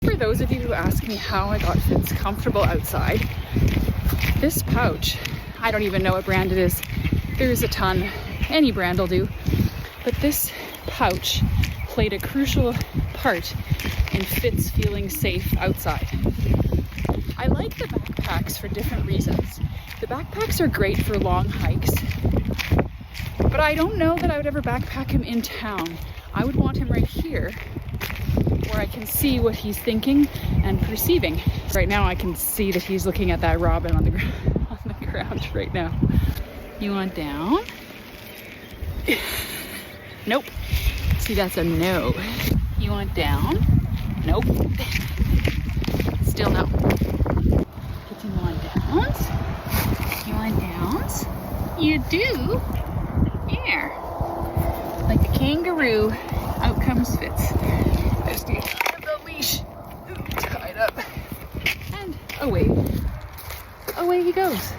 For those of you who ask me how I got Fitz comfortable outside, this pouch, I don't even know what brand it is. There's a ton, any brand will do. But this pouch played a crucial part in Fitz feeling safe outside. I like the backpacks for different reasons. The backpacks are great for long hikes, but I don't know that I would ever backpack him in town. I would want him right here where I can see what he's thinking and perceiving. Right now I can see that he's looking at that robin on the ground right now. You want down? Nope. See, that's a no. You want down? Nope. Still no. But you want downs? You want downs? You do? Here. Like a kangaroo, out comes Fitz. There's the end of the leash. Tied up. And away. Away he goes.